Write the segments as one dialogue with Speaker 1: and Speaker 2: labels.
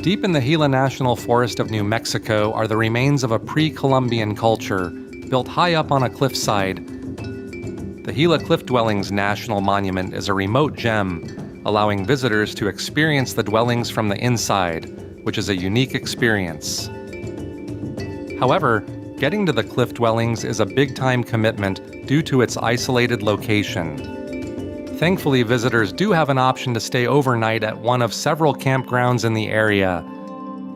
Speaker 1: Deep in the Gila National Forest of New Mexico are the remains of a pre-Columbian culture built high up on a cliffside. The Gila Cliff Dwellings National Monument is a remote gem, allowing visitors to experience the dwellings from the inside, which is a unique experience. However, getting to the cliff dwellings is a big-time commitment due to its isolated location. Thankfully, visitors do have an option to stay overnight at one of several campgrounds in the area.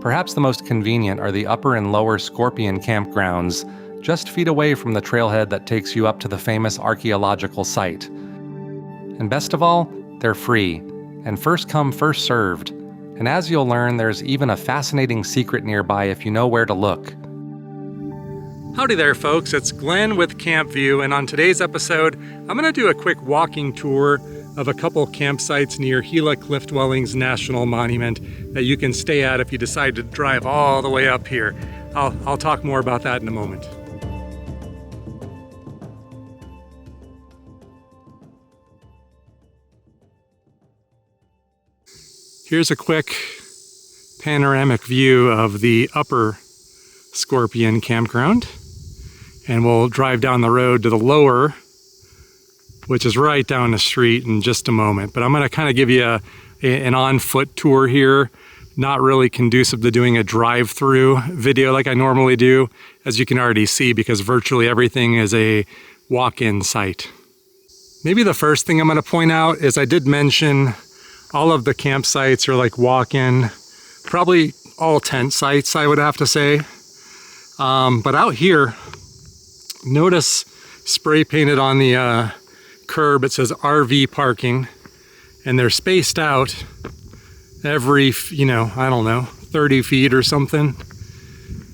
Speaker 1: Perhaps the most convenient are the Upper and Lower Scorpion Campgrounds, just feet away from the trailhead that takes you up to the famous archaeological site. And best of all, they're free, and first come, first served. And as you'll learn, there's even a fascinating secret nearby if you know where to look. Howdy there, folks. It's Glenn with Campvue, and on today's episode, I'm going to do a quick walking tour of a couple campsites near Gila Cliff Dwellings National Monument that you can stay at if you decide to drive all the way up here. I'll talk more about that in a moment. Here's a quick panoramic view of the Upper Scorpion Campground. And we'll drive down the road to the Lower, which is right down the street in just a moment. But I'm going to kind of give you an on-foot tour here, not really conducive to doing a drive-through video like I normally do, as you can already see, because virtually everything is a walk-in site. Maybe the first thing I'm going to point out is I did mention all of the campsites are like walk-in, probably all tent sites, I would have to say. But out here, notice spray painted on the curb, it says RV parking, and they're spaced out every, I don't know, 30 feet or something.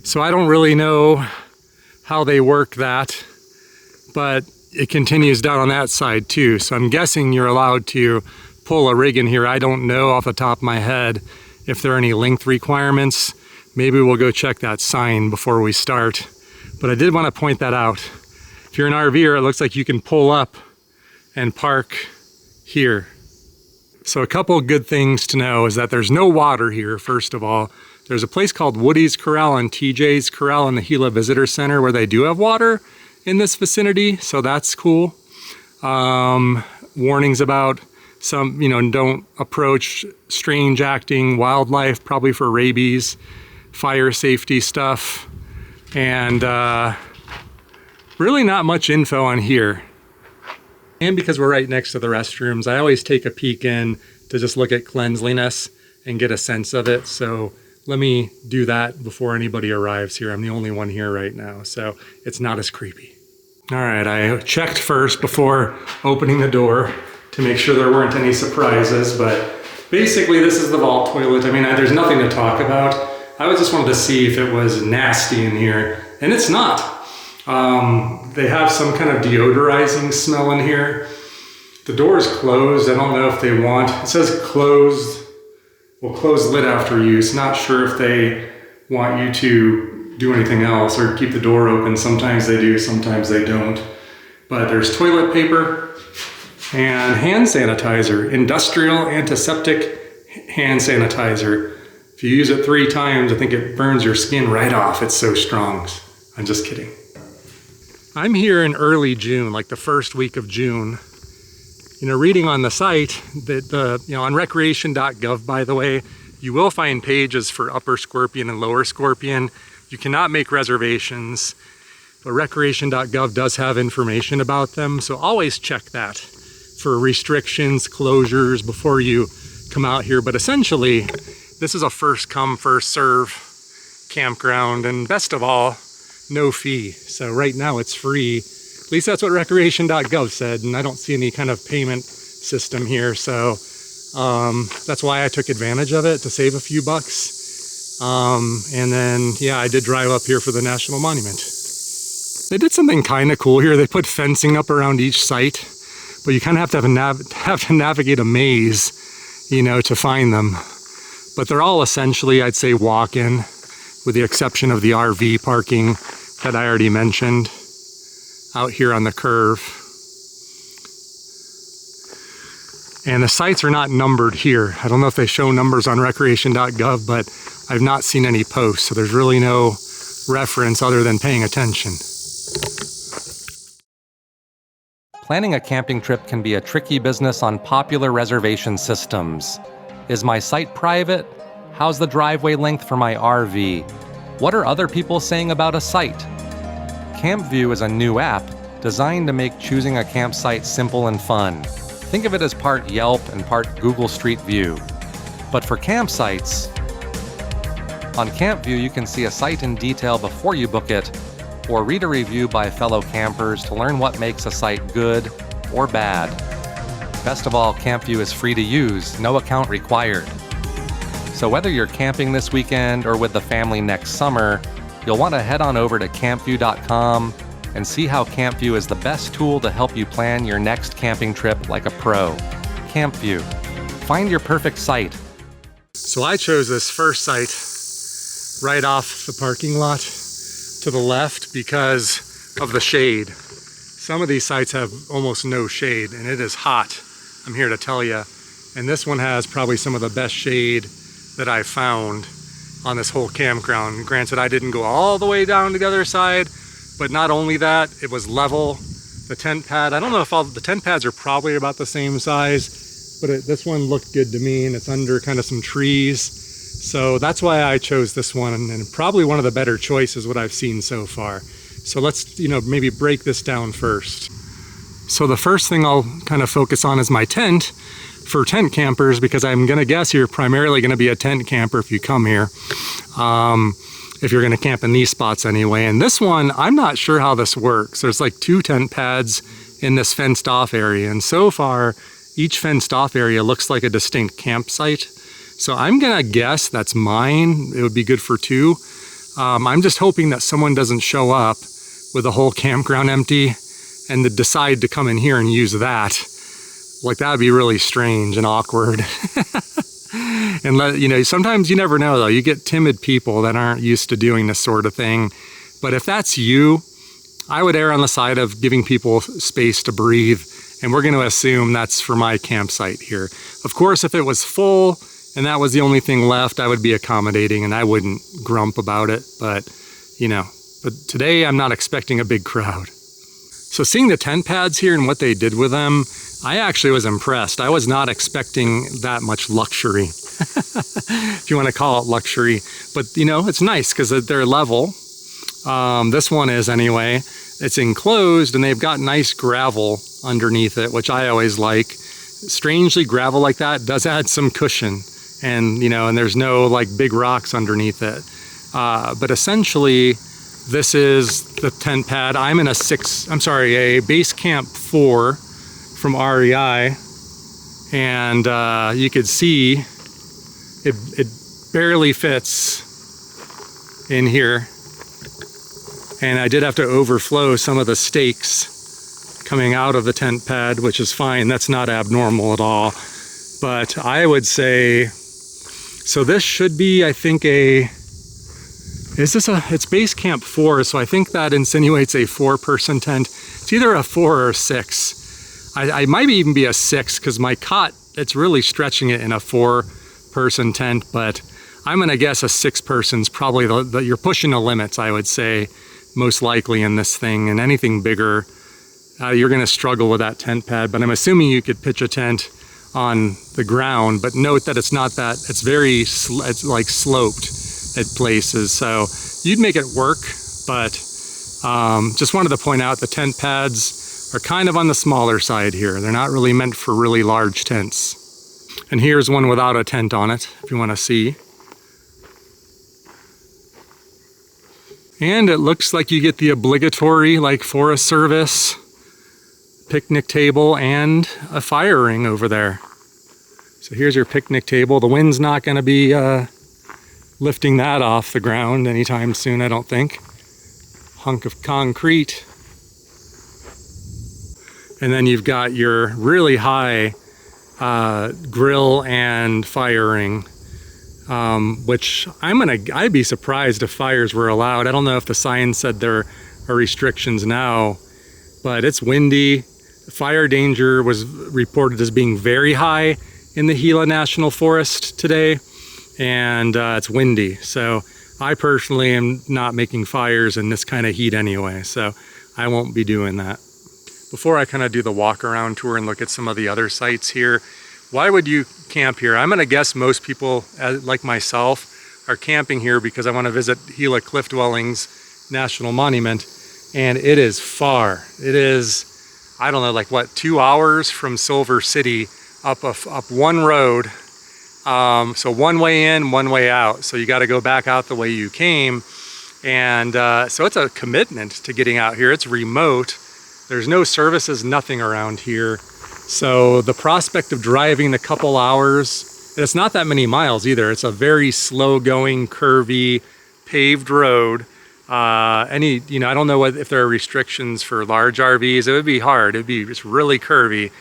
Speaker 1: So I don't really know how they work that, but it continues down on that side too. So I'm guessing you're allowed to pull a rig in here. I don't know off the top of my head if there are any length requirements. Maybe we'll go check that sign before we start. But I did want to point that out. If you're an RVer, it looks like you can pull up and park here. So a couple good things to know is that there's no water here, first of all. There's a place called Woody's Corral and TJ's Corral in the Gila Visitor Center where they do have water in this vicinity, so that's cool. Warnings about some, don't approach strange acting wildlife, probably for rabies, fire safety stuff. And really not much info on here. And because we're right next to the restrooms, I always take a peek in to just look at cleanliness and get a sense of it. So let me do that before anybody arrives here. I'm the only one here right now, so it's not as creepy. All right, I checked first before opening the door to make sure there weren't any surprises, but basically this is the vault toilet. I mean, there's nothing to talk about. I just wanted to see if it was nasty in here, and it's not. They have some kind of deodorizing smell in here. The door is closed. I don't know if they want, it says closed, well, close lid after use. Not sure if they want you to do anything else or keep the door open. Sometimes they do, sometimes they don't. But there's toilet paper and hand sanitizer, industrial antiseptic hand sanitizer. If you use it 3 times, I think it burns your skin right off. It's so strong. I'm just kidding. I'm here in early June, like the first week of June. Reading on the site that on recreation.gov, by the way, you will find pages for Upper Scorpion and Lower Scorpion. You cannot make reservations, but recreation.gov does have information about them. So always check that for restrictions, closures before you come out here. But essentially, this is a first come, first serve campground, and best of all, no fee. So right now it's free. At least that's what recreation.gov said, and I don't see any kind of payment system here. So that's why I took advantage of it to save a few bucks. And then, yeah, I did drive up here for the National Monument. They did something kind of cool here. They put fencing up around each site, but you kind of have to navigate a maze, to find them. But they're all essentially, I'd say, walk-in, with the exception of the RV parking that I already mentioned out here on the curve. And the sites are not numbered here. I don't know if they show numbers on recreation.gov, but I've not seen any posts, so there's really no reference other than paying attention.
Speaker 2: Planning a camping trip can be a tricky business on popular reservation systems. Is my site private? How's the driveway length for my RV? What are other people saying about a site? Campvue is a new app designed to make choosing a campsite simple and fun. Think of it as part Yelp and part Google Street View. But for campsites, on Campvue you can see a site in detail before you book it, or read a review by fellow campers to learn what makes a site good or bad. Best of all, Campvue is free to use, no account required. So whether you're camping this weekend or with the family next summer, you'll want to head on over to campvue.com and see how Campvue is the best tool to help you plan your next camping trip like a pro. Campvue. Find your perfect site.
Speaker 1: So I chose this first site right off the parking lot to the left because of the shade. Some of these sites have almost no shade, and it is hot, I'm here to tell you. And this one has probably some of the best shade that I've found on this whole campground. Granted, I didn't go all the way down to the other side, but not only that, it was level. The tent pad, I don't know if all the tent pads are probably about the same size, but this one looked good to me, and it's under kind of some trees. So that's why I chose this one, and probably one of the better choices what I've seen so far. So let's, maybe break this down first. So the first thing I'll kind of focus on is my tent for tent campers, because I'm gonna guess you're primarily gonna be a tent camper if you come here. If you're gonna camp in these spots anyway. And this one, I'm not sure how this works. There's like 2 tent pads in this fenced off area. And so far, each fenced off area looks like a distinct campsite. So I'm gonna guess that's mine. It would be good for 2. I'm just hoping that someone doesn't show up with the whole campground empty and to decide to come in here and use that. Like, that'd be really strange and awkward. And sometimes you never know though. You get timid people that aren't used to doing this sort of thing. But if that's you, I would err on the side of giving people space to breathe. And we're gonna assume that's for my campsite here. Of course, if it was full and that was the only thing left, I would be accommodating and I wouldn't grump about it. But today I'm not expecting a big crowd. So seeing the tent pads here and what they did with them, I actually was impressed. I was not expecting that much luxury, if you want to call it luxury. But it's nice because they're level. This one is anyway. It's enclosed and they've got nice gravel underneath it, which I always like. Strangely, gravel like that does add some cushion, and and there's no like big rocks underneath it. But essentially, this is the tent pad. I'm in a base camp 4 from REI, and you could see it barely fits in here. And I did have to overflow some of the stakes coming out of the tent pad, which is fine. That's not abnormal at all. But I would say, so this should be, I think, it's base camp 4, so I think that insinuates a 4-person tent. It's either a 4 or a 6. I might even be a 6 because my cot, it's really stretching it in a 4-person tent, but I'm gonna guess a 6-person's probably you're pushing the limits, I would say, most likely in this thing. And anything bigger, you're gonna struggle with that tent pad, but I'm assuming you could pitch a tent on the ground, but note that it's not that, it's like sloped at places, so you'd make it work. But just wanted to point out the tent pads are kind of on the smaller side here. They're not really meant for really large tents. And here's one without a tent on it, if you want to see. And it looks like you get the obligatory, like, Forest Service picnic table and a fire ring over there. So here's your picnic table. The wind's not going to be lifting that off the ground anytime soon, I don't think. Hunk of concrete. And then you've got your really high grill and fire ring, which I'd be surprised if fires were allowed. I don't know if the sign said there are restrictions now, but it's windy. Fire danger was reported as being very high in the Gila National Forest today, and it's windy. So I personally am not making fires in this kind of heat anyway, so I won't be doing that. Before I kind of do the walk around tour and look at some of the other sites here, why would you camp here? I'm gonna guess most people, like myself, are camping here because I want to visit Gila Cliff Dwellings National Monument, and it is far. It is, I don't know, like what, 2 hours from Silver City up one road. So one way in, one way out. So you got to go back out the way you came. And so it's a commitment to getting out here. It's remote. There's no services, nothing around here. So the prospect of driving a couple hours, and it's not that many miles either. It's a very slow going, curvy, paved road. I don't know if there are restrictions for large RVs. It would be hard. It's really curvy.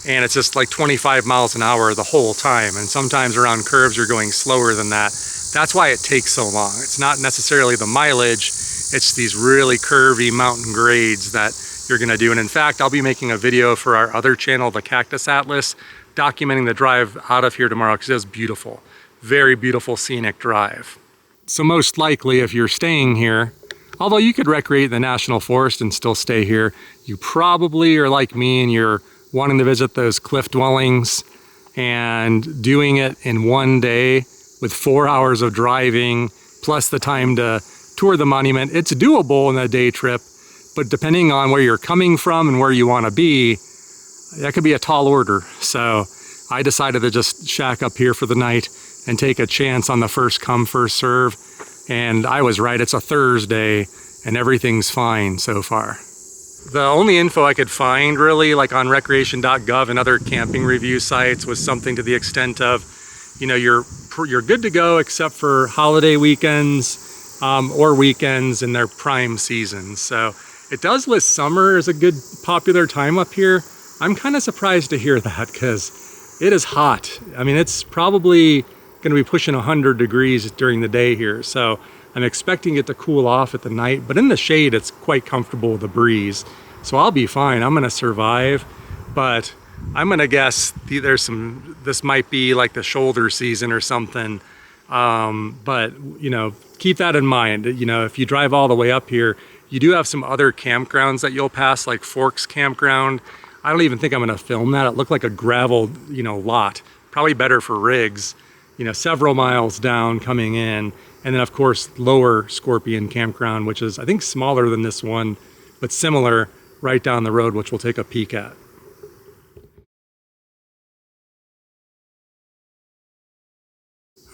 Speaker 1: And it's just like 25 miles an hour the whole time. And sometimes around curves, you're going slower than that. That's why it takes so long. It's not necessarily the mileage. It's these really curvy mountain grades that you're gonna do. And in fact, I'll be making a video for our other channel, the Cactus Atlas, documenting the drive out of here tomorrow because it's beautiful. Very beautiful scenic drive. So most likely if you're staying here, although you could recreate in the National Forest and still stay here, you probably are like me and you're wanting to visit those cliff dwellings and doing it in one day with 4 hours of driving plus the time to tour the monument. It's doable in a day trip, but depending on where you're coming from and where you want to be, that could be a tall order. So I decided to just shack up here for the night and take a chance on the first come, first serve. And I was right, it's a Thursday and everything's fine so far. The only info I could find really, like on recreation.gov and other camping review sites, was something to the extent of, you're good to go except for holiday weekends or weekends in their prime season. So it does list summer as a good popular time up here. I'm kind of surprised to hear that because it is hot. I mean, it's probably going to be pushing 100 degrees during the day here. So I'm expecting it to cool off at the night, but in the shade, it's quite comfortable with the breeze. So I'll be fine. I'm going to survive, but I'm going to guess this might be like the shoulder season or something. But keep that in mind. If you drive all the way up here, you do have some other campgrounds that you'll pass, like Forks Campground. I don't even think I'm going to film that. It looked like a gravel, lot. Probably better for rigs, several miles down coming in. And then of course, Lower Scorpion Campground, which is I think smaller than this one, but similar right down the road, which we'll take a peek at.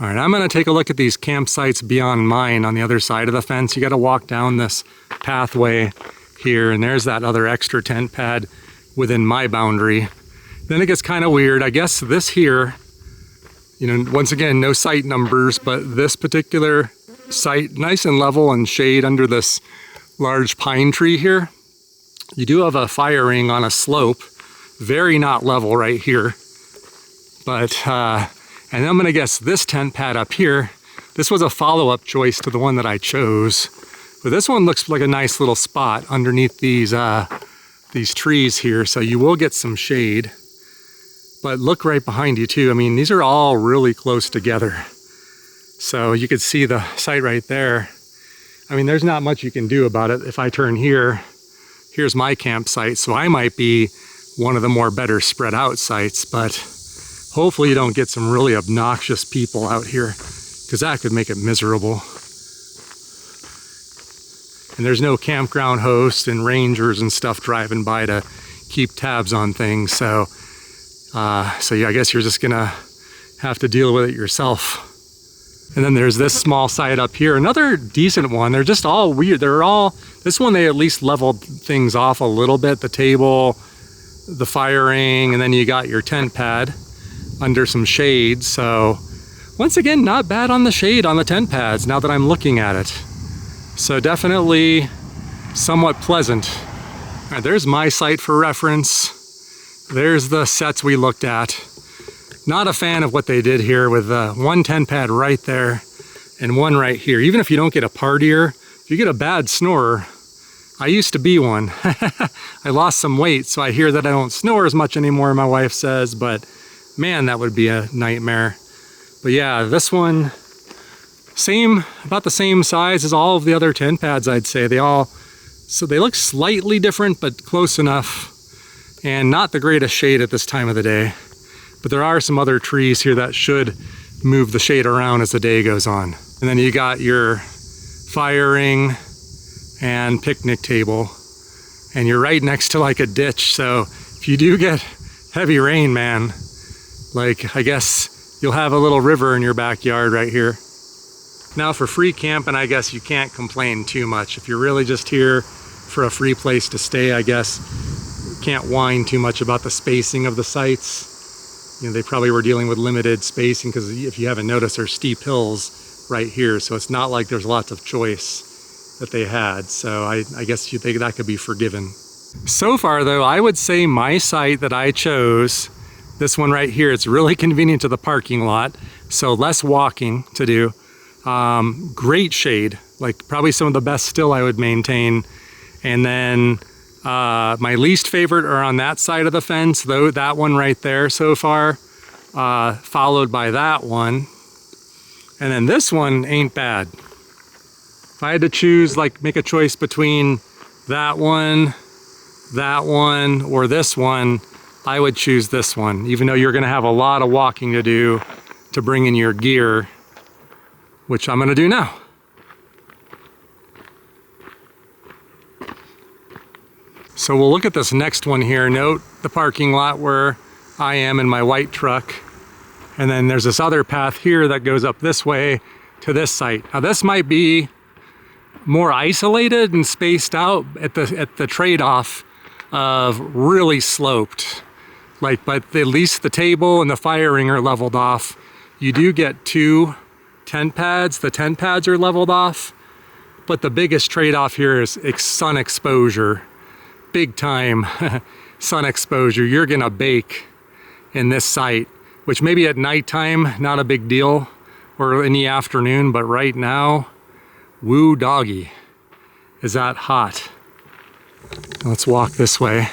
Speaker 1: All right, I'm gonna take a look at these campsites beyond mine on the other side of the fence. You gotta walk down this pathway here, and there's that other extra tent pad within my boundary. Then it gets kind of weird. I guess this here, once again, no site numbers, but this particular site, nice and level and shade under this large pine tree here. You do have a fire ring on a slope, very not level right here. But, and I'm gonna guess this tent pad up here, this was a follow-up choice to the one that I chose. But this one looks like a nice little spot underneath these trees here, so you will get some shade. But look right behind you too. I mean, these are all really close together. So you could see the site right there. I mean, there's not much you can do about it. If I turn here, here's my campsite. So I might be one of the more better spread out sites, but hopefully you don't get some really obnoxious people out here because that could make it miserable. And there's no campground host and rangers and stuff driving by to keep tabs on things. So yeah, I guess you're just gonna have to deal with it yourself. And then there's this small site up here, another decent one. They're just all weird. This one, they at least leveled things off a little bit. The table, the fire ring, and then you got your tent pad under some shade. So once again, not bad on the shade on the tent pads now that I'm looking at it. So definitely somewhat pleasant. All right, there's my site for reference. There's the sets we looked at. Not a fan of what they did here with one tent pad right there and one right here. Even if you don't get a partier, if you get a bad snorer, I used to be one. I lost some weight, so I hear that I don't snore as much anymore, my wife says, but man, that would be a nightmare. But yeah, this one, about the same size as all of the other tent pads, I'd say. So they look slightly different, but close enough, and not the greatest shade at this time of the day. But there are some other trees here that should move the shade around as the day goes on. And then you got your fire ring and picnic table, and you're right next to like a ditch. So if you do get heavy rain, man, like I guess you'll have a little river in your backyard right here. Now for free camping, I guess you can't complain too much. If you're really just here for a free place to stay, I guess you can't whine too much about the spacing of the sites. You know, they probably were dealing with limited spacing because if you haven't noticed, there's steep hills right here. So it's not like there's lots of choice that they had. So I guess you think that could be forgiven. So far though, I would say my site that I chose, this one right here, it's really convenient to the parking lot. So less walking to do. Great shade, like probably some of the best still I would maintain. And then my least favorite are on that side of the fence, though, that one right there so far, followed by that one. And then this one ain't bad. If I had to choose, like make a choice between that one, or this one, I would choose this one, even though you're gonna have a lot of walking to do to bring in your gear, which I'm gonna do now. So we'll look at this next one here. Note the parking lot where I am in my white truck. And then there's this other path here that goes up this way to this site. Now this might be more isolated and spaced out at the trade-off of really sloped. But at least the table and the fire ring are leveled off. You do get 2 tent pads. The tent pads are leveled off. But the biggest trade-off here is sun exposure. Big time sun exposure. You're gonna bake in this site, which maybe at nighttime, not a big deal, or in the afternoon, but right now, woo doggy, is that hot. Let's walk this way.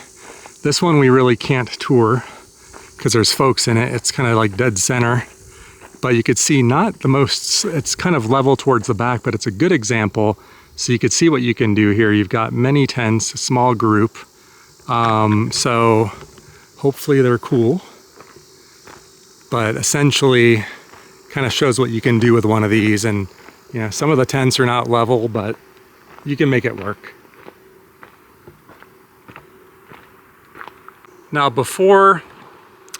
Speaker 1: This one we really can't tour because there's folks in it. It's kind of like dead center, but you could see not the most, it's kind of level towards the back, but it's a good example. So you could see what you can do here. You've got many tents, a small group. So hopefully they're cool, but essentially kind of shows what you can do with one of these. And you know, some of the tents are not level, but you can make it work. Now, before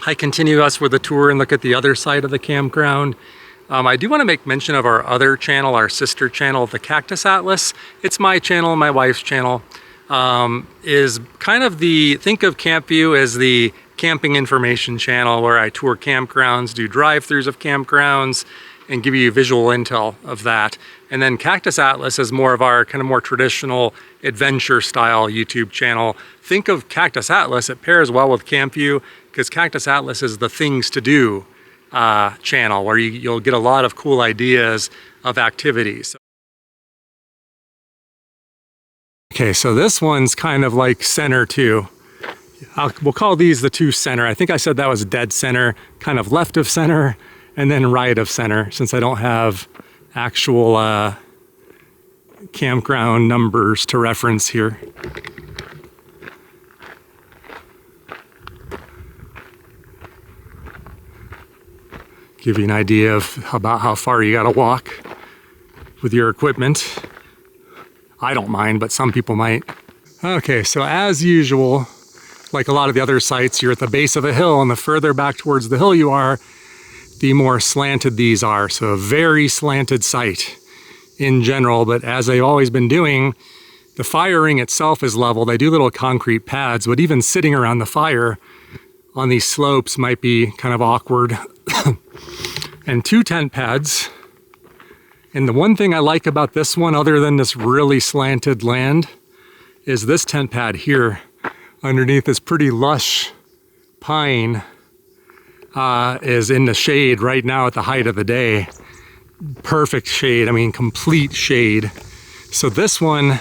Speaker 1: I continue us with the tour and look at the other side of the campground, I do want to make mention of our other channel, our sister channel, the Cactus Atlas. It's my channel, my wife's channel. Is kind of think of Campvue as the camping information channel where I tour campgrounds, do drive-throughs of campgrounds, and give you visual intel of that. And then Cactus Atlas is more of our kind of more traditional adventure style YouTube channel. Think of Cactus Atlas, it pairs well with Campvue because Cactus Atlas is the things to do channel where you'll get a lot of cool ideas of activities. Okay, so this one's kind of like center too. We'll call these the 2 center. I think I said that was dead center, kind of left of center, and then right of center, since I don't have actual campground numbers to reference here. Give you an idea of about how far you gotta walk with your equipment. I don't mind, but some people might. Okay, so as usual, like a lot of the other sites, you're at the base of a hill, and the further back towards the hill you are, the more slanted these are. So a very slanted site in general, but as they've always been doing, the fire ring itself is level. They do little concrete pads, but even sitting around the fire on these slopes might be kind of awkward. And 2 tent pads. And the one thing I like about this one, other than this really slanted land, is this tent pad here underneath this pretty lush pine is in the shade right now at the height of the day. Perfect shade, I mean complete shade. So this one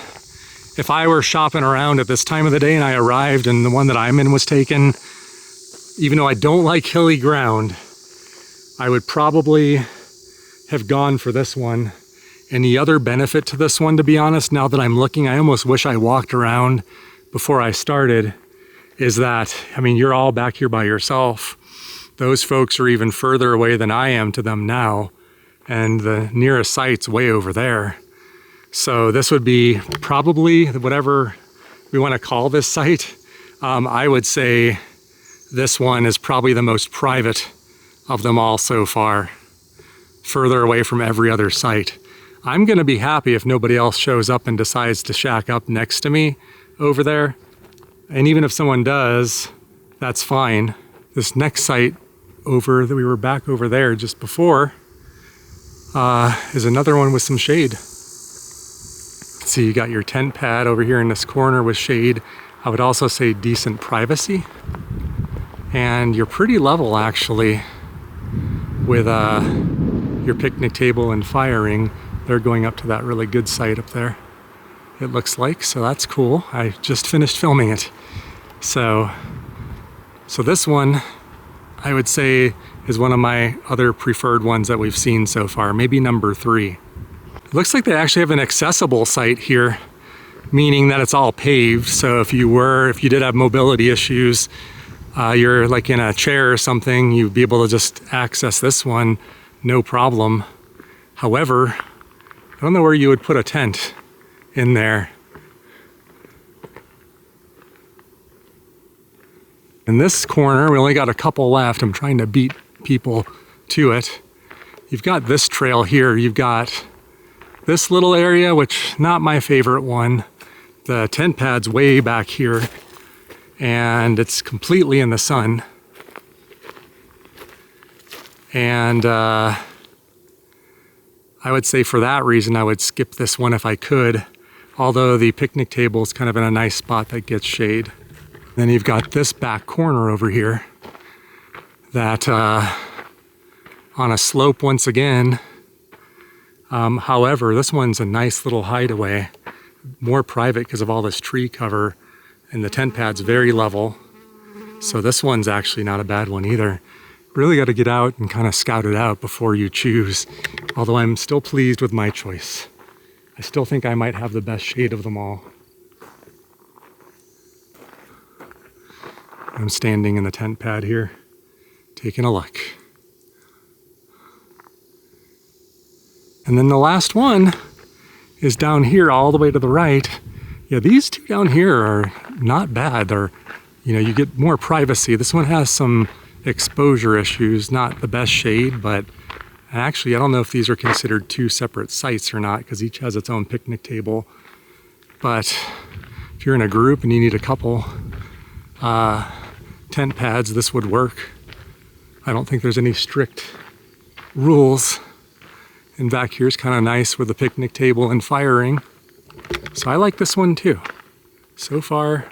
Speaker 1: if I were shopping around at this time of the day and I arrived and the one that I'm in was taken, even though I don't like hilly ground, I would probably have gone for this one. And the other benefit to this one, to be honest, now that I'm looking, I almost wish I walked around before I started, is that, I mean, you're all back here by yourself. Those folks are even further away than I am to them now. And the nearest site's way over there. So this would be probably whatever we want to call this site. I would say this one is probably the most private of them all so far, further away from every other site. I'm going to be happy if nobody else shows up and decides to shack up next to me over there. And even if someone does, that's fine. This next site over that we were back over there just before is another one with some shade. So you got your tent pad over here in this corner with shade. I would also say decent privacy. And you're pretty level actually with your picnic table and fire ring. They're going up to that really good site up there, it looks like, so that's cool. I just finished filming it. So this one, I would say, is one of my other preferred ones that we've seen so far, maybe number 3. It looks like they actually have an accessible site here, meaning that it's all paved. So if you did have mobility issues, you're like in a chair or something, you'd be able to just access this one, no problem. However, I don't know where you would put a tent in there. In this corner, we only got a couple left. I'm trying to beat people to it. You've got this trail here. You've got this little area, which not my favorite one. The tent pad's way back here, and it's completely in the sun. And I would say for that reason, I would skip this one if I could, although the picnic table is kind of in a nice spot that gets shade. Then you've got this back corner over here that on a slope once again. However, this one's a nice little hideaway, more private because of all this tree cover, and the tent pad's very level. So this one's actually not a bad one either. Really got to get out and kind of scout it out before you choose. Although I'm still pleased with my choice. I still think I might have the best shade of them all. I'm standing in the tent pad here, taking a look. And then the last one is down here all the way to the right. Yeah, these two down here are not bad. They're, you get more privacy. This one has some exposure issues, not the best shade, but actually I don't know if these are considered 2 separate sites or not because each has its own picnic table. But if you're in a group and you need a couple tent pads, this would work. I don't think there's any strict rules. And back here's kind of nice with the picnic table and fire ring. So I like this one too. So far,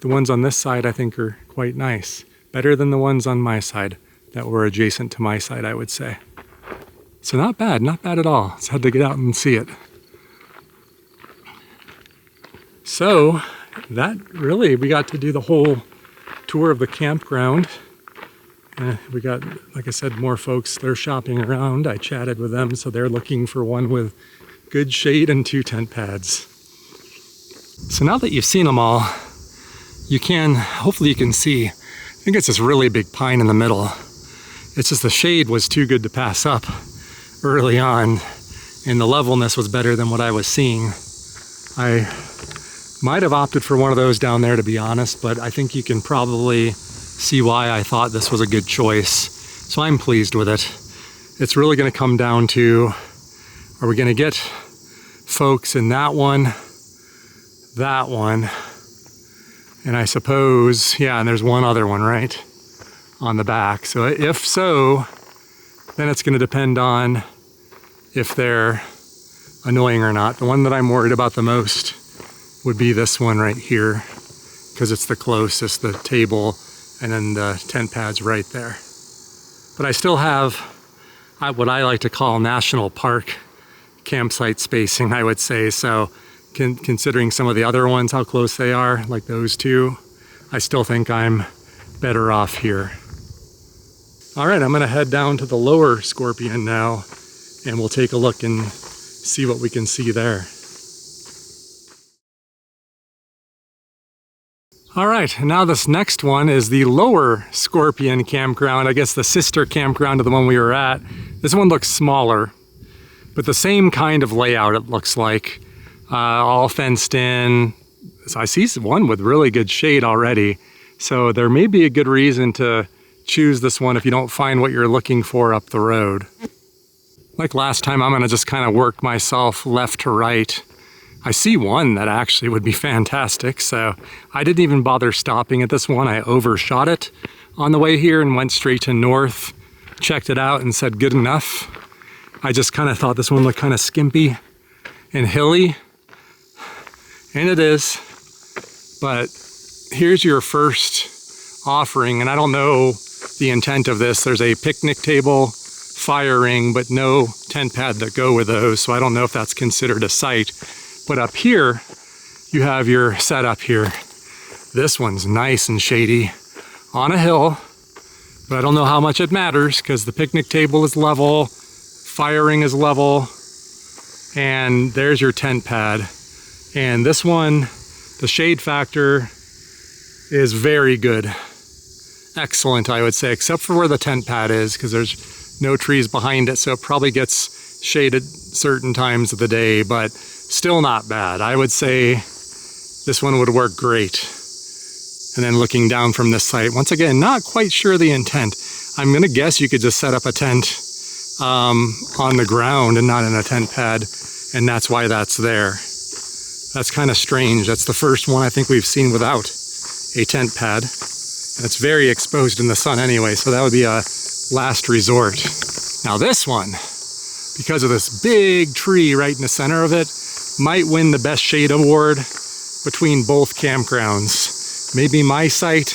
Speaker 1: the ones on this side I think are quite nice. Better than the ones on my side that were adjacent to my side, I would say. So not bad at all. Just had to get out and see it. So that really, we got to do the whole tour of the campground. We got, like I said, more folks, they're shopping around. I chatted with them, so they're looking for one with good shade and 2 tent pads. So now that you've seen them all, hopefully you can see, I think it's this really big pine in the middle. It's just the shade was too good to pass up early on, and the levelness was better than what I was seeing. I might have opted for one of those down there, to be honest, but I think you can probably see why I thought this was a good choice. So I'm pleased with it. It's really going to come down to, are we going to get folks in that one, and I suppose, yeah, and there's one other one right on the back. So if so, then it's going to depend on if they're annoying or not. The one that I'm worried about the most would be this one right here, because it's the closest, the table, and then the tent pad's right there. But I still have what I like to call national park campsite spacing, I would say. So considering some of the other ones, how close they are, like those two. I still think I'm better off here. All right, I'm gonna head down to the Lower Scorpion now, and we'll take a look and see what we can see there. All right, now this next one is the Lower Scorpion Campground, I guess the sister campground to the one we were at. This one looks smaller, but the same kind of layout it looks like. All fenced in. So I see one with really good shade already. So there may be a good reason to choose this one if you don't find what you're looking for up the road. Like last time, I'm gonna just kind of work myself left to right. I see one that actually would be fantastic, so I didn't even bother stopping at this one. I overshot it on the way here and went straight to north, checked it out and said good enough. I just kind of thought this one looked kind of skimpy and hilly, and it is, but here's your first offering, and I don't know the intent of this. There's a picnic table, fire ring, but no tent pad that go with those, so I don't know if that's considered a site. But up here, you have your setup here. This one's nice and shady on a hill, but I don't know how much it matters because the picnic table is level, fire ring is level, and there's your tent pad. And this one, the shade factor is very good. Excellent, I would say, except for where the tent pad is, because there's no trees behind it, so it probably gets shaded certain times of the day, but still not bad. I would say this one would work great. And then looking down from this site, once again, not quite sure the intent. I'm gonna guess you could just set up a tent on the ground and not in a tent pad, and that's why that's there. That's kind of strange. That's the first one I think we've seen without a tent pad. And it's very exposed in the sun anyway, so that would be a last resort. Now this one, because of this big tree right in the center of it, might win the best shade award between both campgrounds. Maybe my site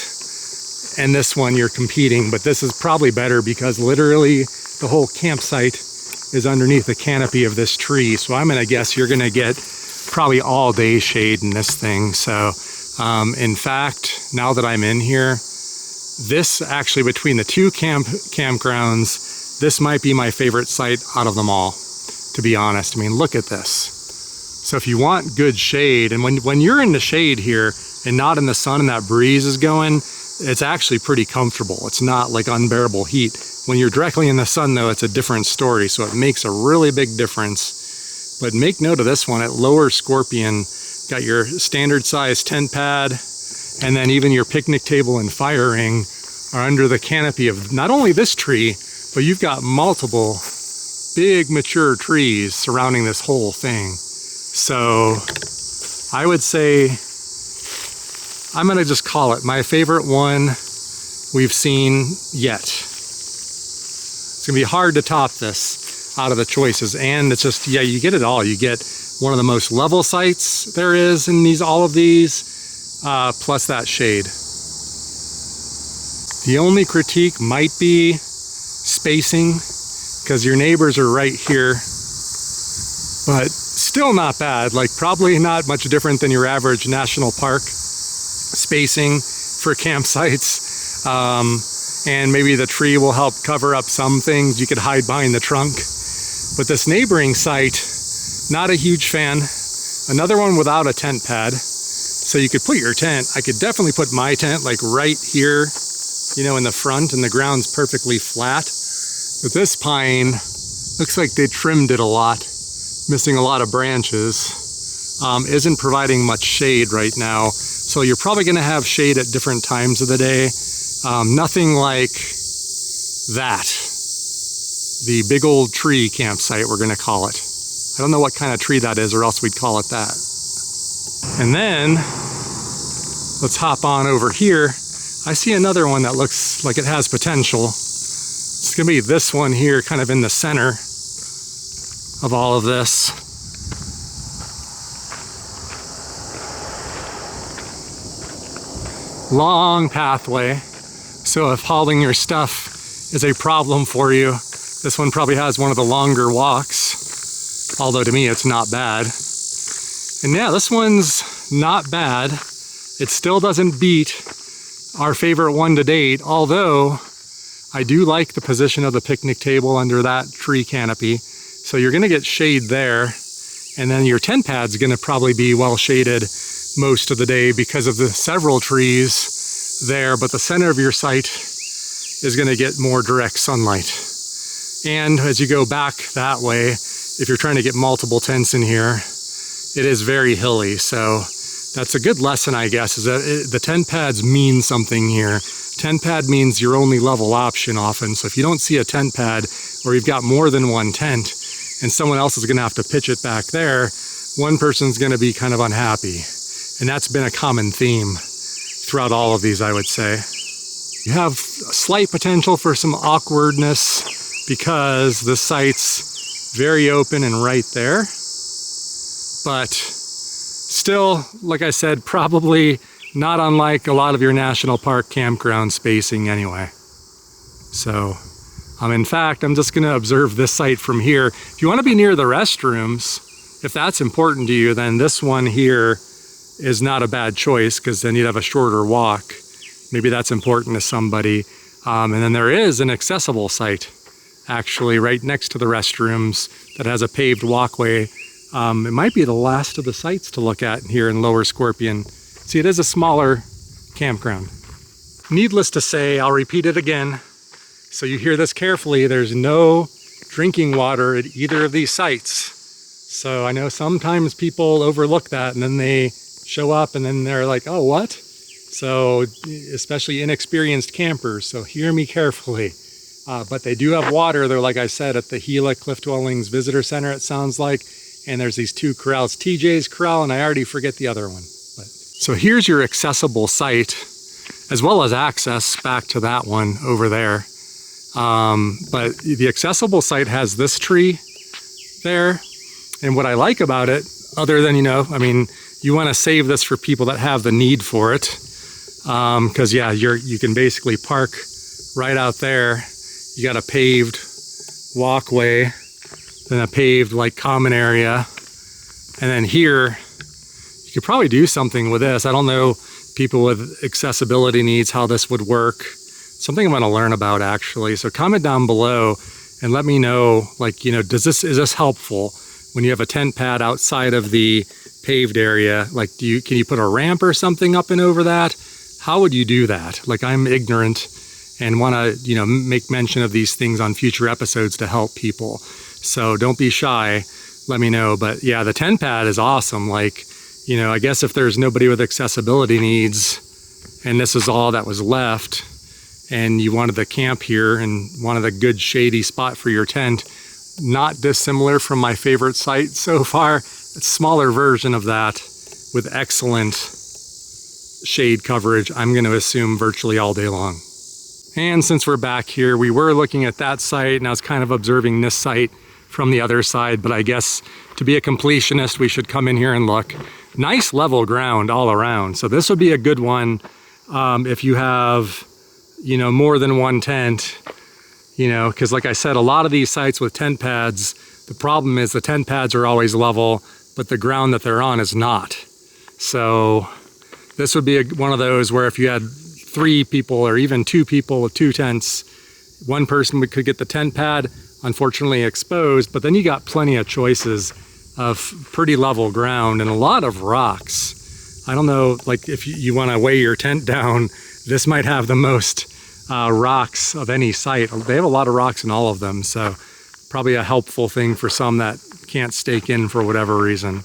Speaker 1: and this one you're competing, but this is probably better because literally the whole campsite is underneath the canopy of this tree. So I'm gonna guess you're gonna get probably all day shade in this thing. So in fact, now that I'm in here, this actually between the two campgrounds, this might be my favorite site out of them all, to be honest. I mean, look at this. So if you want good shade, and when you're in the shade here and not in the sun and that breeze is going, it's actually pretty comfortable. It's not like unbearable heat. When you're directly in the sun though, it's a different story. So it makes a really big difference. But make note of this one at Lower Scorpion, got your standard size tent pad, and then even your picnic table and fire ring are under the canopy of not only this tree, but you've got multiple big mature trees surrounding this whole thing. So I would say, I'm gonna just call it my favorite one we've seen yet. It's gonna be hard to top this out of the choices, and it's just, yeah, you get it all. You get one of the most level sites there is in all of these, plus that shade. The only critique might be spacing, because your neighbors are right here, but still not bad. Like probably not much different than your average national park spacing for campsites. And maybe the tree will help cover up some things. You could hide behind the trunk. But this neighboring site, not a huge fan. Another one without a tent pad. So you could put your tent, I could definitely put my tent like right here, you know, in the front, and the ground's perfectly flat. But this pine looks like they trimmed it a lot, missing a lot of branches. Isn't providing much shade right now. So you're probably gonna have shade at different times of the day. Nothing like that. The big old tree campsite, we're gonna call it. I don't know what kind of tree that is, or else we'd call it that. And then, let's hop on over here. I see another one that looks like it has potential. It's gonna be this one here, kind of in the center of all of this. Long pathway. So if hauling your stuff is a problem for you, this one probably has one of the longer walks. Although to me it's not bad. And yeah, this one's not bad. It still doesn't beat our favorite one to date, although I do like the position of the picnic table under that tree canopy. So you're gonna get shade there, and then your tent pad's gonna probably be well shaded most of the day because of the several trees there, but the center of your site is gonna get more direct sunlight. And as you go back that way, if you're trying to get multiple tents in here, it is very hilly. So that's a good lesson, I guess, is that the tent pads mean something here. Tent pad means your only level option often. So if you don't see a tent pad, or you've got more than one tent and someone else is gonna have to pitch it back there, one person's gonna be kind of unhappy. And that's been a common theme throughout all of these, I would say. You have slight potential for some awkwardness because the site's very open and right there. But still, like I said, probably not unlike a lot of your national park campground spacing anyway. So, in fact, I'm just gonna observe this site from here. If you wanna be near the restrooms, if that's important to you, then this one here is not a bad choice, because then you'd have a shorter walk. Maybe that's important to somebody. And then there is an accessible site, actually, right next to the restrooms that has a paved walkway. It might be the last of the sites to look at here in Lower Scorpion. See, it is a smaller campground. Needless to say, I'll repeat it again, so you hear this carefully, there's no drinking water at either of these sites. So I know sometimes people overlook that and then they show up and then they're like, oh, what? So, especially inexperienced campers, so hear me carefully. But they do have water. They're, like I said, at the Gila Cliff Dwellings Visitor Center, it sounds like. And there's these two corrals, TJ's Corral, and I already forget the other one. So here's your accessible site, as well as access back to that one over there. But the accessible site has this tree there. And what I like about it, other than, you want to save this for people that have the need for it. Because yeah, you can basically park right out there. You got a paved walkway, then a paved common area. And then here, you could probably do something with this. I don't know people with accessibility needs, how this would work. Something I'm gonna learn about actually. So comment down below and let me know, is this helpful when you have a tent pad outside of the paved area? Can you put a ramp or something up and over that? How would you do that? I'm ignorant and wanna, make mention of these things on future episodes to help people. So don't be shy, let me know. But yeah, the tent pad is awesome. I guess if there's nobody with accessibility needs and this is all that was left and you wanted to camp here and wanted a good shady spot for your tent, not dissimilar from my favorite site so far, a smaller version of that with excellent shade coverage, I'm going to assume virtually all day long. And since we're back here, we were looking at that site and I was kind of observing this site from the other side, but I guess to be a completionist, we should come in here and look. Nice level ground all around. So this would be a good one if you have, more than one tent, because like I said, a lot of these sites with tent pads, the problem is the tent pads are always level, but the ground that they're on is not. So this would be one of those where if you had 3 people or even 2 people with 2 tents, one person could get the tent pad, unfortunately exposed, but then you got plenty of choices of pretty level ground and a lot of rocks. I don't know, if you want to weigh your tent down, this might have the most rocks of any site. They have a lot of rocks in all of them, so probably a helpful thing for some that can't stake in for whatever reason.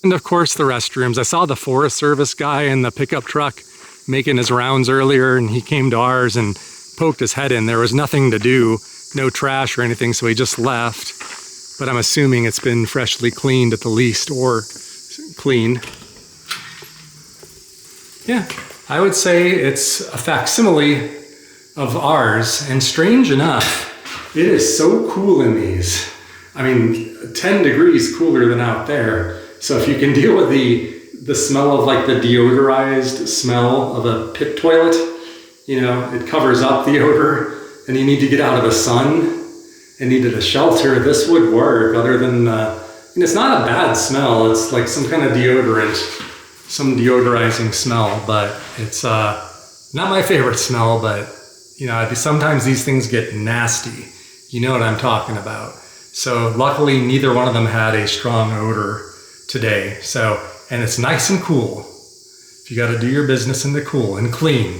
Speaker 1: And of course the restrooms. I saw the Forest Service guy in the pickup truck making his rounds earlier, and he came to ours and poked his head in. There was nothing to do, no trash or anything, so he just left. But I'm assuming it's been freshly cleaned at the least, or clean. Yeah, I would say it's a facsimile of ours, and strange enough, it is so cool in these. 10 degrees cooler than out there. So if you can deal with the smell of the deodorized smell of a pit toilet, it covers up the odor, and you need to get out of the sun and needed a shelter, this would work, other than the And it's not a bad smell. It's like some kind of deodorant, some deodorizing smell, but it's not my favorite smell, but you know, sometimes these things get nasty. You know what I'm talking about. So luckily neither one of them had a strong odor today. So, and it's nice and cool. If you got to do your business in the cool and clean.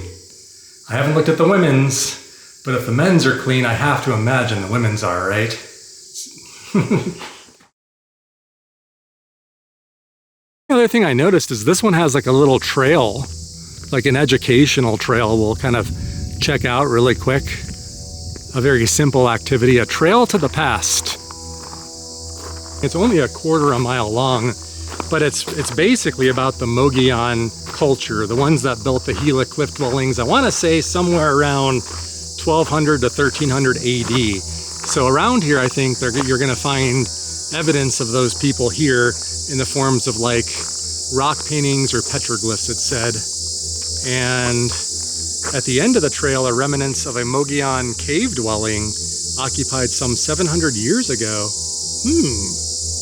Speaker 1: I haven't looked at the women's, but if the men's are clean, I have to imagine the women's are, right? The other thing I noticed is this one has like a little trail, like an educational trail we'll kind of check out really quick. A very simple activity, a trail to the past. It's only a quarter of a mile long, but it's basically about the Mogollon culture, the ones that built the Gila cliff dwellings. I want to say somewhere around 1200 to 1300 AD. So around here, I think you're going to find evidence of those people here in the forms of like rock paintings or petroglyphs, it said. And at the end of the trail are remnants of a Mogollon cave dwelling occupied some 700 years ago.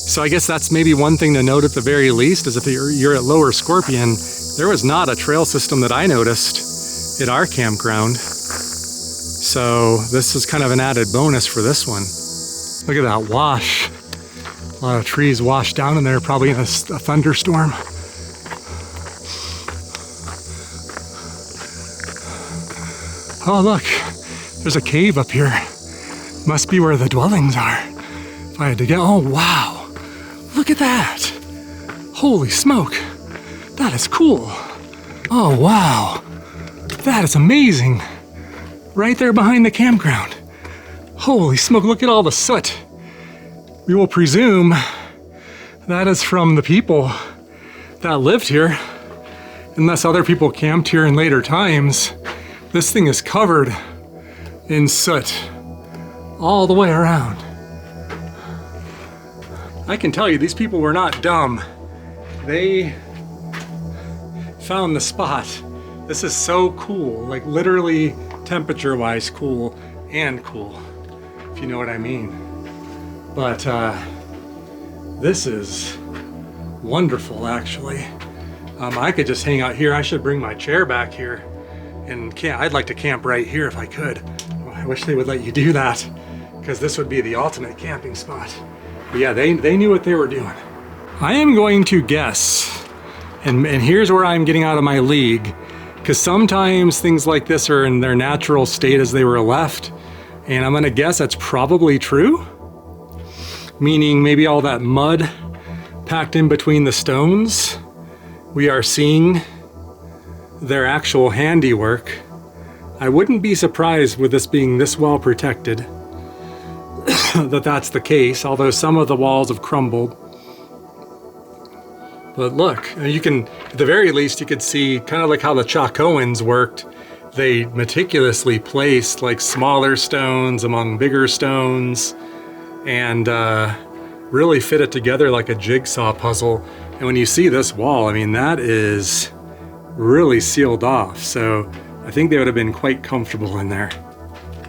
Speaker 1: So I guess that's maybe one thing to note at the very least, is if you're at Lower Scorpion, there was not a trail system that I noticed at our campground. So this is kind of an added bonus for this one. Look at that wash. A lot of trees washed down in there, probably in a thunderstorm. Oh look, there's a cave up here. Must be where the dwellings are. If I had to get, oh wow, look at that. Holy smoke, that is cool. Oh wow, that is amazing. Right there behind the campground. Holy smoke, look at all the soot. We will presume that is from the people that lived here, unless other people camped here in later times. This thing is covered in soot all the way around. I can tell you, these people were not dumb. They found the spot. This is so cool, like literally temperature-wise cool and cool, if you know what I mean. But this is wonderful, actually. I could just hang out here. I should bring my chair back here and I'd like to camp right here if I could. I wish they would let you do that, because this would be the ultimate camping spot. But yeah, they knew what they were doing. I am going to guess, and here's where I'm getting out of my league, because sometimes things like this are in their natural state as they were left, and I'm gonna guess that's probably true. Meaning maybe all that mud packed in between the stones, we are seeing their actual handiwork. I wouldn't be surprised with this being this well protected that that's the case, although some of the walls have crumbled. But look, you can, at the very least, you could see kind of like how the Chacoans worked. They meticulously placed like smaller stones among bigger stones and really fit it together like a jigsaw puzzle. And when you see this wall, I mean, that is really sealed off. So I think they would have been quite comfortable in there.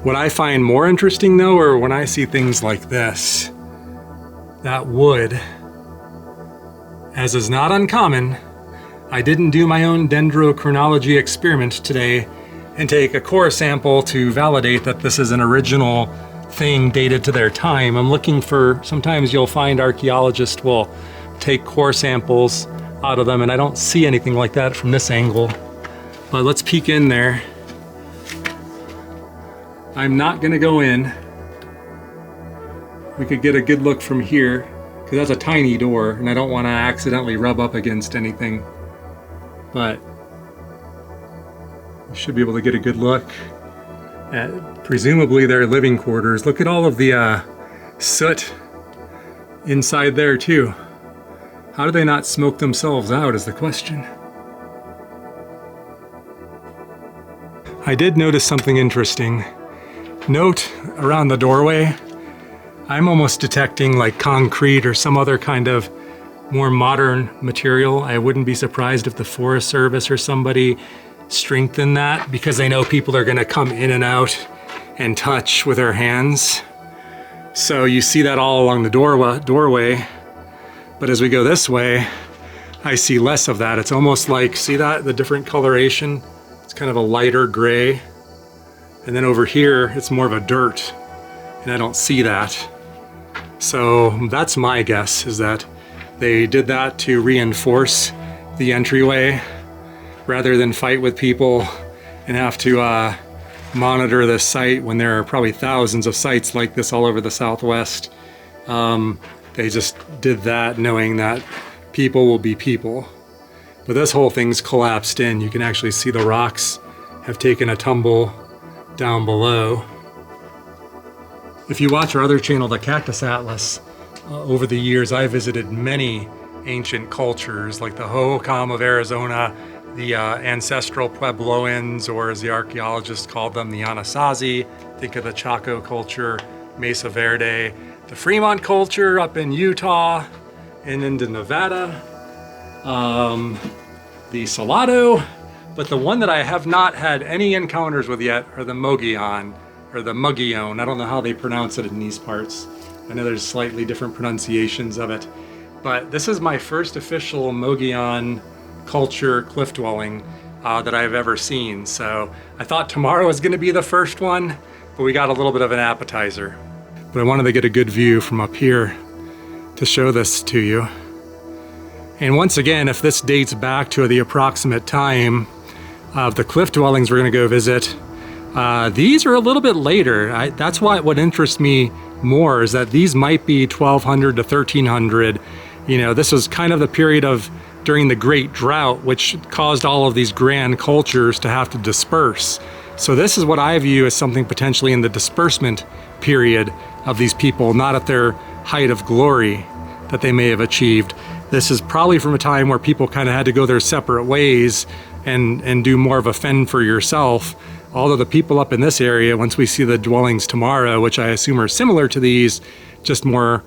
Speaker 1: What I find more interesting though, are when I see things like this, that wood, as is not uncommon, I didn't do my own dendrochronology experiment today and take a core sample to validate that this is an original thing dated to their time. I'm looking for, sometimes you'll find archaeologists will take core samples out of them, and I don't see anything like that from this angle. But let's peek in there. I'm not gonna go in. We could get a good look from here, because that's a tiny door, and I don't want to accidentally rub up against anything. But we should be able to get a good look at presumably their living quarters. Look at all of the soot inside there too. How do they not smoke themselves out is the question. I did notice something interesting. Note around the doorway, I'm almost detecting like concrete or some other kind of more modern material. I wouldn't be surprised if the Forest Service or somebody strengthened that, because they know people are gonna come in and out and touch with their hands. So you see that all along the doorway. But as we go this way, I see less of that. It's almost like, see that, the different coloration? It's kind of a lighter gray. And then over here, it's more of a dirt, and I don't see that. So that's my guess, is that they did that to reinforce the entryway rather than fight with people and have to monitor this site when there are probably thousands of sites like this all over the Southwest. They just did that knowing that people will be people. But this whole thing's collapsed in. You can actually see the rocks have taken a tumble down below. If you watch our other channel, the Cactus Atlas, over the years I visited many ancient cultures like the Hohokam of Arizona, the ancestral Puebloans, or as the archaeologists called them, the Anasazi. Think of the Chaco culture, Mesa Verde, the Fremont culture up in Utah and into Nevada, the Salado. But the one that I have not had any encounters with yet are the Mogollon, or the Mogollon. I don't know how they pronounce it in these parts. I know there's slightly different pronunciations of it. But this is my first official Mogollon culture cliff dwelling that I've ever seen. So I thought tomorrow was gonna be the first one, but we got a little bit of an appetizer. But I wanted to get a good view from up here to show this to you. And once again, if this dates back to the approximate time of the cliff dwellings we're gonna go visit, these are a little bit later. That's why what interests me more is that these might be 1200 to 1300. You know, this was kind of the period of during the Great Drought, which caused all of these grand cultures to have to disperse. So this is what I view as something potentially in the disbursement period of these people, not at their height of glory that they may have achieved. This is probably from a time where people kind of had to go their separate ways and do more of a fend for yourself. Although the people up in this area, once we see the dwellings tomorrow, which I assume are similar to these, just more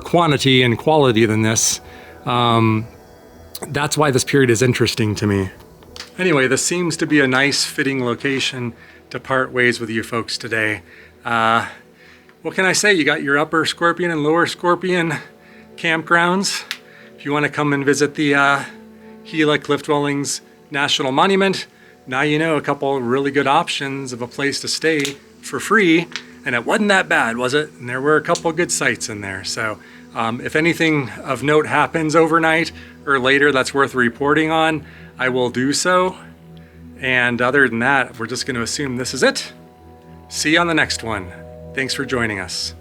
Speaker 1: quantity and quality than this, that's why this period is interesting to me. Anyway, this seems to be a nice fitting location to part ways with you folks today. What can I say? You got your Upper Scorpion and Lower Scorpion campgrounds. If you want to come and visit the Gila Cliff Dwellings National Monument, now you know a couple really good options of a place to stay for free. And it wasn't that bad, was it? And there were a couple good sites in there. So if anything of note happens overnight or later that's worth reporting on, I will do so. And other than that, we're just going to assume this is it. See you on the next one. Thanks for joining us.